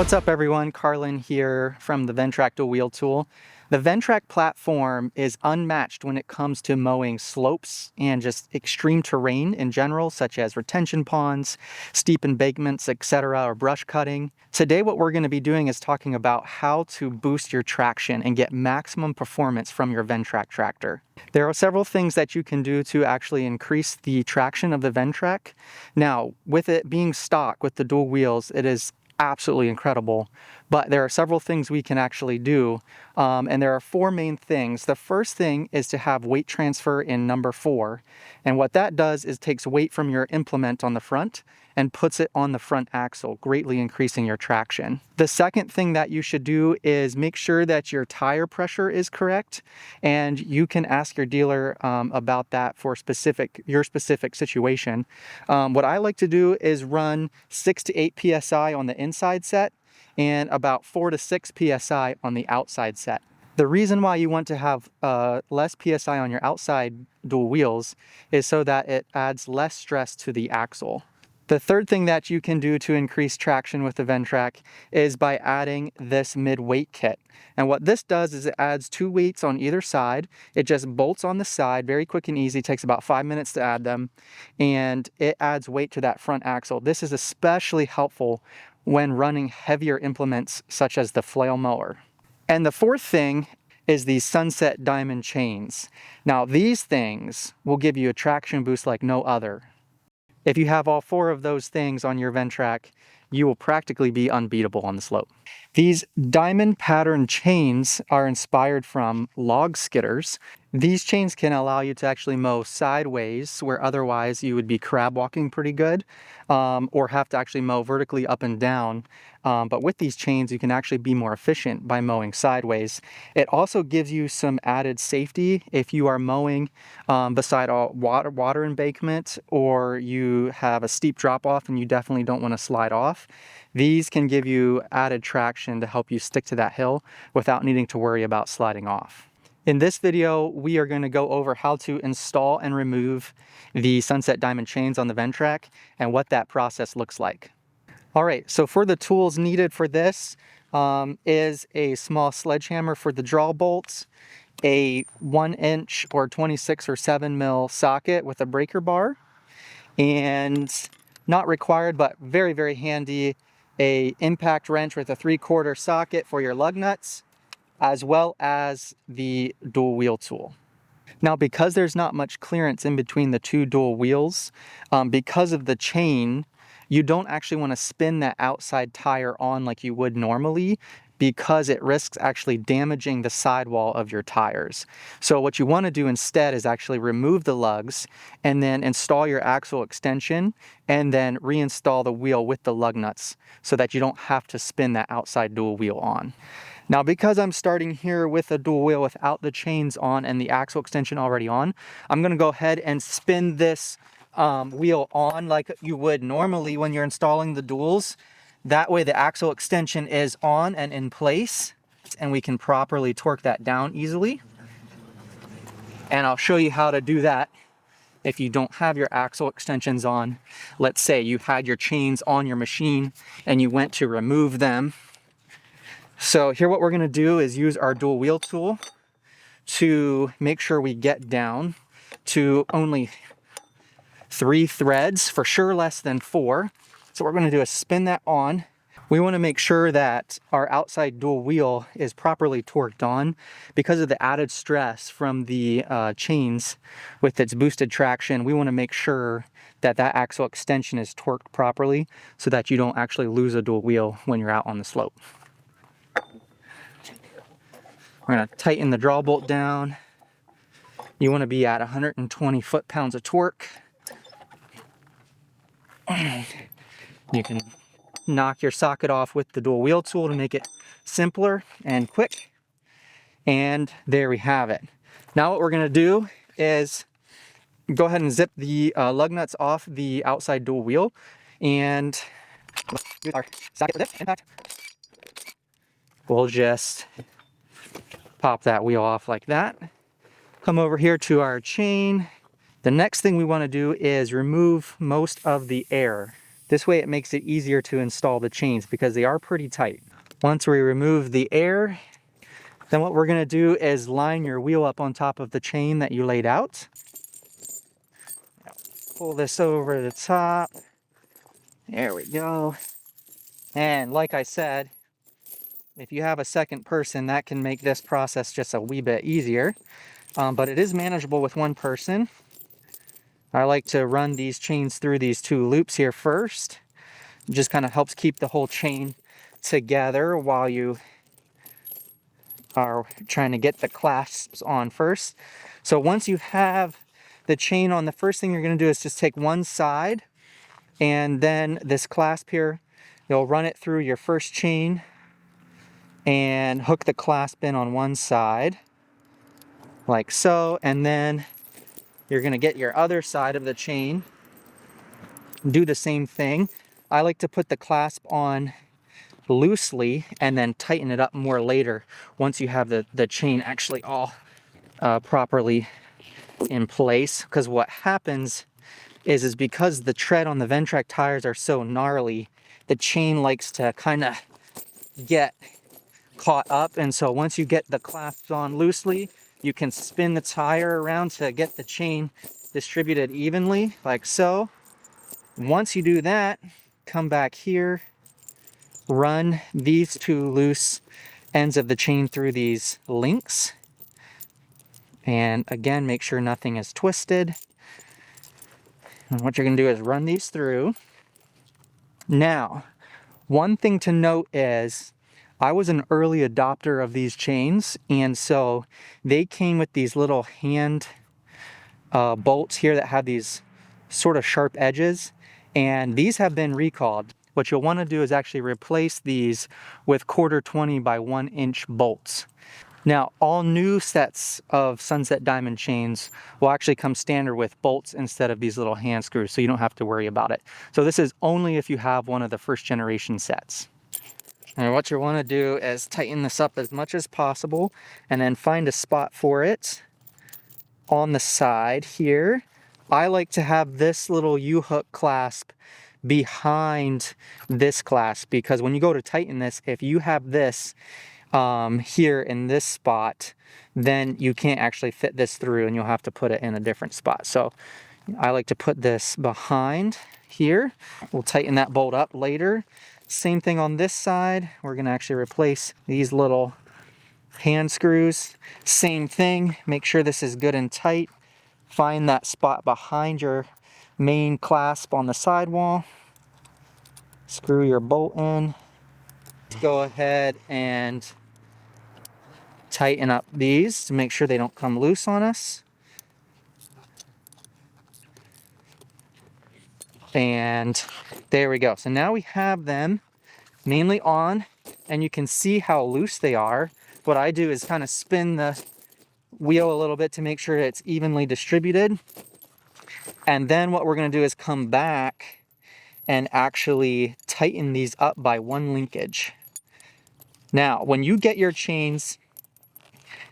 What's up everyone, Carlin here from the Ventrac dual wheel tool. The Ventrac platform is unmatched when it comes to mowing slopes and just extreme terrain in general, such as retention ponds, steep embankments, etc., or brush cutting. Today what we're going to be doing is talking about how to boost your traction and get maximum performance from your Ventrac tractor. There are several things that you can do to actually increase the traction of the Ventrac. Now, with it being stock with the dual wheels, it is absolutely incredible, but there are several things we can actually do, and there are four main things. The first thing is to have weight transfer in number 4, and what that does is takes weight from your implement on the front and puts it on the front axle, greatly increasing your traction. The second thing that you should do is make sure that your tire pressure is correct, and you can ask your dealer about that for your specific situation. What I like to do is run 6 to 8 psi on the inside set and about 4 to 6 psi on the outside set. The reason why you want to have less psi on your outside dual wheels is so that it adds less stress to the axle. The third thing that you can do to increase traction with the Ventrac is by adding this mid-weight kit. And what this does is it adds 2 weights on either side. It just bolts on the side, very quick and easy, takes about 5 minutes to add them, and it adds weight to that front axle. This is especially helpful when running heavier implements such as the flail mower. And the fourth thing is these Sunset Diamond chains. Now these things will give you a traction boost like no other. If you have all 4 of those things on your Ventrac, you will practically be unbeatable on the slope. These diamond pattern chains are inspired from log skidders. These chains can allow you to actually mow sideways where otherwise you would be crab walking pretty good, or have to actually mow vertically up and down. But with these chains, you can actually be more efficient by mowing sideways. It also gives you some added safety if you are mowing beside a water embankment, or you have a steep drop off and you definitely don't want to slide off. These can give you added traction to help you stick to that hill without needing to worry about sliding off. In this video, we are going to go over how to install and remove the Sunset Diamond chains on the Ventrac and what that process looks like. All right, so for the tools needed for this is a small sledgehammer for the draw bolts, a 1-inch or 26 or 7 mil socket with a breaker bar, and not required but very, very handy, a impact wrench with a 3/4 socket for your lug nuts, as well as the dual wheel tool. Now, because there's not much clearance in between the 2 dual wheels, because of the chain, you don't actually want to spin that outside tire on like you would normally, because it risks actually damaging the sidewall of your tires. So what you want to do instead is actually remove the lugs and then install your axle extension and then reinstall the wheel with the lug nuts so that you don't have to spin that outside dual wheel on. Now, because I'm starting here with a dual wheel without the chains on and the axle extension already on, I'm going to go ahead and spin this wheel on like you would normally when you're installing the duals. That way the axle extension is on and in place, and we can properly torque that down easily. And I'll show you how to do that if you don't have your axle extensions on. Let's say you had your chains on your machine and you went to remove them. So here what we're going to do is use our dual wheel tool to make sure we get down to only 3 threads, for sure less than 4. So what we're going to do is spin that on. We want to make sure that our outside dual wheel is properly torqued on. Because of the added stress from the chains with its boosted traction, we want to make sure that that axle extension is torqued properly so that you don't actually lose a dual wheel when you're out on the slope. We're going to tighten the draw bolt down. You want to be at 120 foot-pounds of torque. You can knock your socket off with the dual wheel tool to make it simpler and quick. And there we have it. Now what we're going to do is go ahead and zip the lug nuts off the outside dual wheel, and with our socket with impact, we'll just pop that wheel off like that. Come over here to our chain. The next thing we want to do is remove most of the air This way it makes it easier to install the chains because they are pretty tight. Once we remove the air, then what we're gonna do is line your wheel up on top of the chain that you laid out. Pull this over the top. There we go. And like I said, if you have a second person, that can make this process just a wee bit easier. But it is manageable with one person. I like to run these chains through these 2 loops here first. It just kind of helps keep the whole chain together while you are trying to get the clasps on first. So once you have the chain on, the first thing you're going to do is just take one side, and then this clasp here, you'll run it through your first chain and hook the clasp in on one side like so, and then you're going to get your other side of the chain, do the same thing. I like to put the clasp on loosely and then tighten it up more later once you have the chain actually all properly in place, because what happens is because the tread on the Ventrac tires are so gnarly, the chain likes to kind of get caught up, and so once you get the clasps on loosely, you can spin the tire around to get the chain distributed evenly like so. Once you do that, come back here, run these 2 loose ends of the chain through these links, and again make sure nothing is twisted. And what you're going to do is run these through. Now, one thing to note is I was an early adopter of these chains, and so they came with these little hand bolts here that have these sort of sharp edges, and these have been recalled. What you'll want to do is actually replace these with 1/4 by 1 inch bolts. Now, all new sets of Sunset Diamond chains will actually come standard with bolts instead of these little hand screws, so you don't have to worry about it. So this is only if you have one of the first generation sets. And what you want to do is tighten this up as much as possible, and then find a spot for it on the side here. I like to have this little U-hook clasp behind this clasp, because when you go to tighten this, if you have this here in this spot, then you can't actually fit this through and you'll have to put it in a different spot. So I like to put this behind here. We'll tighten that bolt up later. Same thing on this side. We're going to actually replace these little hand screws. Same thing. Make sure this is good and tight. Find that spot behind your main clasp on the sidewall. Screw your bolt in. Go ahead and tighten up these to make sure they don't come loose on us. And there we go. So now we have them mainly on, and you can see how loose they are. What I do is kind of spin the wheel a little bit to make sure it's evenly distributed. And then what we're going to do is come back and actually tighten these up by 1 linkage. Now, when you get your chains,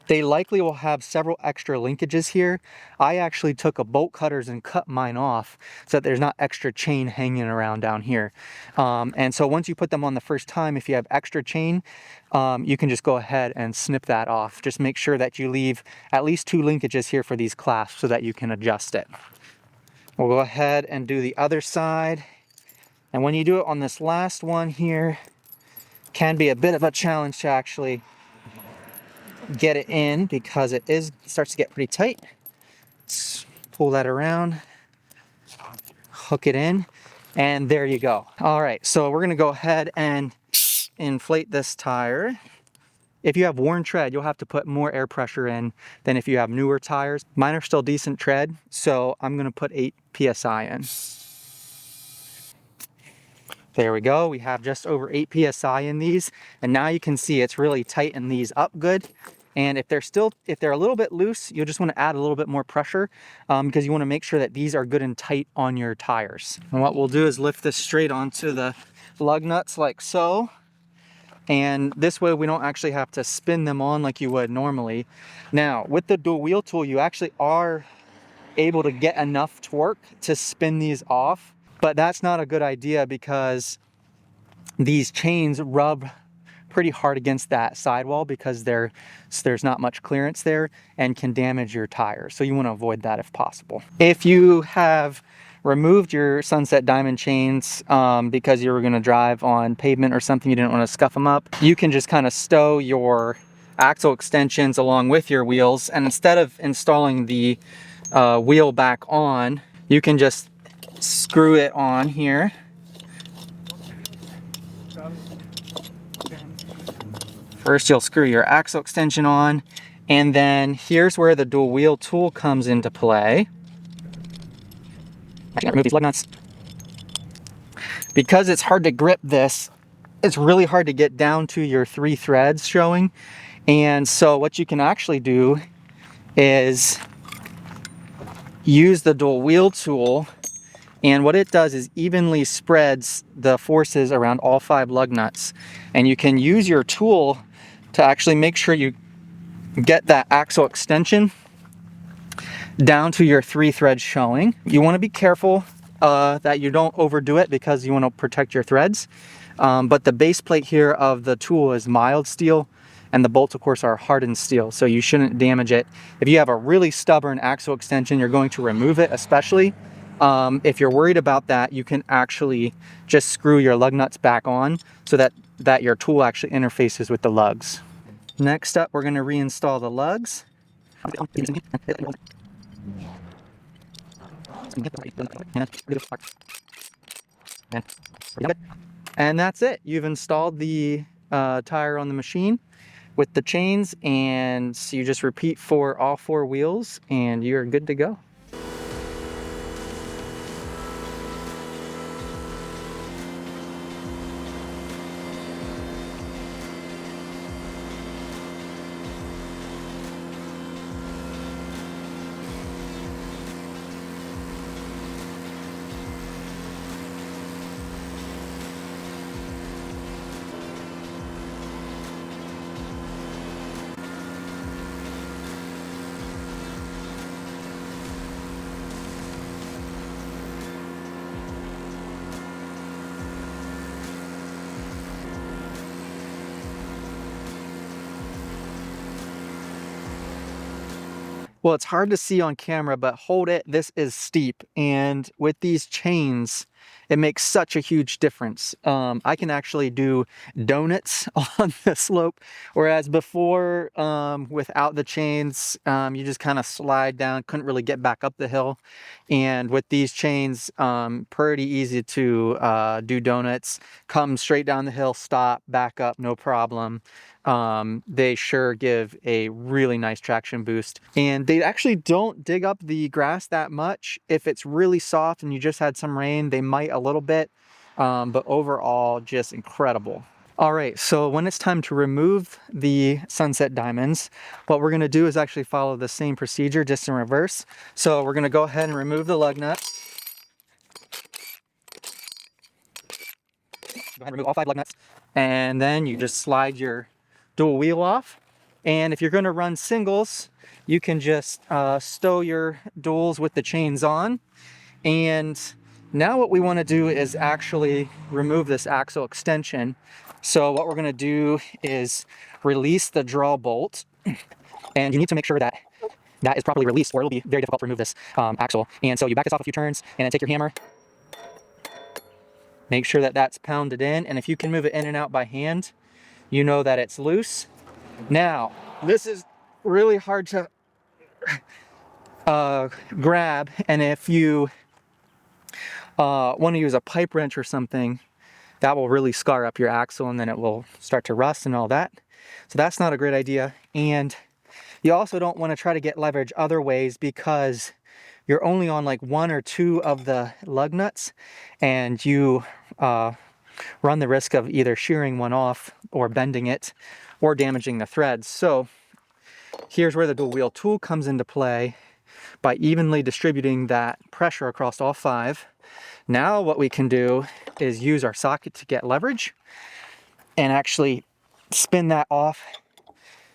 they likely will have several extra linkages here. I actually took a bolt cutters and cut mine off so that there's not extra chain hanging around down here. And so once you put them on the first time, if you have extra chain, you can just go ahead and snip that off. Just make sure that you leave at least 2 linkages here for these clasps so that you can adjust it. We'll go ahead and do the other side. And when you do it on this last one here, can be a bit of a challenge to actually get it in because it starts to get pretty tight. Let's pull that around, hook it in, and there you go. All right, so we're gonna go ahead and inflate this tire. If you have worn tread, you'll have to put more air pressure in than if you have newer tires. Mine are still decent tread, so I'm gonna put 8 PSI in. There we go, we have just over 8 PSI in these, and now you can see it's really tightened these up good. And if they're a little bit loose, you'll just want to add a little bit more pressure because you want to make sure that these are good and tight on your tires. And what we'll do is lift this straight onto the lug nuts like so. And this way we don't actually have to spin them on like you would normally. Now, with the dual wheel tool, you actually are able to get enough torque to spin these off. But that's not a good idea because these chains rub pretty hard against that sidewall because there's not much clearance there and can damage your tires. So you want to avoid that if possible. If you have removed your Sunset Diamond chains because you were going to drive on pavement or something, you didn't want to scuff them up, you can just kind of stow your axle extensions along with your wheels, and instead of installing the wheel back on, you can just screw it on here. First, you'll screw your axle extension on, and then here's where the dual wheel tool comes into play. Actually, remove these lug nuts. Because it's hard to grip this, it's really hard to get down to your 3 threads showing. And so what you can actually do is use the dual wheel tool, and what it does is evenly spreads the forces around all 5 lug nuts. And you can use your tool to actually make sure you get that axle extension down to your 3 threads showing. You want to be careful that you don't overdo it because you want to protect your threads. But the base plate here of the tool is mild steel, and the bolts of course are hardened steel, so you shouldn't damage it. If you have a really stubborn axle extension, you're going to remove it especially. If you're worried about that, you can actually just screw your lug nuts back on so that your tool actually interfaces with the lugs. Next up, we're going to reinstall the lugs. And that's it. You've installed the tire on the machine with the chains, and so you just repeat for all 4 wheels and you're good to go. Well, it's hard to see on camera, but hold it, this is steep. And with these chains, it makes such a huge difference. I can actually do donuts on the slope, whereas before, without the chains, you just kind of slide down, couldn't really get back up the hill. And with these chains, pretty easy to do donuts, come straight down the hill, stop, back up, no problem. They sure give a really nice traction boost, and they actually don't dig up the grass that much. If it's really soft and you just had some rain, they might a little bit, but overall just incredible. All right, so when it's time to remove the Sunset Diamonds, what we're going to do is actually follow the same procedure, just in reverse. So we're going to go ahead and remove the lug nuts. Go ahead and remove all 5 lug nuts, and then you just slide your dual wheel off. And if you're going to run singles, you can just stow your duals with the chains on. And now what we want to do is actually remove this axle extension. So what we're going to do is release the draw bolt, and you need to make sure that that is properly released, or it'll be very difficult to remove this axle. And so you back this off a few turns and then take your hammer, make sure that that's pounded in, and if you can move it in and out by hand, you know that it's loose. Now, this is really hard to grab, and if you want to use a pipe wrench or something, that will really scar up your axle, and then it will start to rust and all that. So that's not a great idea. And you also don't want to try to get leverage other ways, because you're only on like 1 or 2 of the lug nuts, and you run the risk of either shearing one off or bending it or damaging the threads. So here's where the dual wheel tool comes into play by evenly distributing that pressure across all 5. Now what we can do is use our socket to get leverage and actually spin that off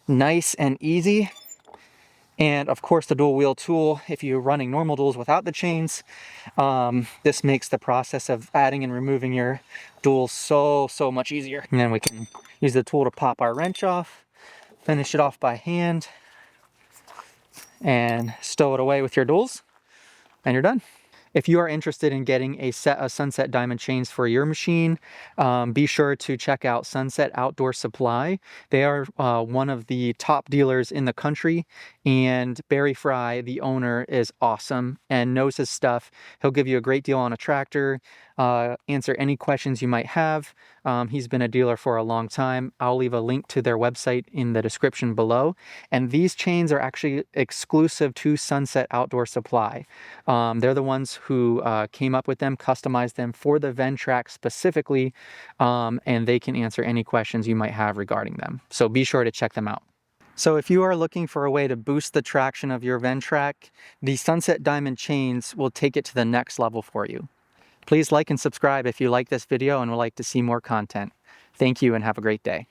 nice and easy. And of course the dual wheel tool, if you're running normal duals without the chains, this makes the process of adding and removing your duals so much easier. And then we can use the tool to pop our wrench off, finish it off by hand, and stow it away with your duals, and you're done. If you are interested in getting a set of Sunset Diamond chains for your machine, be sure to check out Sunset Outdoor Supply. They are one of the top dealers in the country, and Barry Fry, the owner, is awesome and knows his stuff. He'll give you a great deal on a tractor, answer any questions you might have. He's been a dealer for a long time. I'll leave a link to their website in the description below. And these chains are actually exclusive to Sunset Outdoor Supply. They're the ones who came up with them, customized them for the Ventrac specifically, and they can answer any questions you might have regarding them. So be sure to check them out. So if you are looking for a way to boost the traction of your Ventrac, the Sunset Diamond chains will take it to the next level for you. Please like and subscribe if you like this video and would like to see more content. Thank you and have a great day.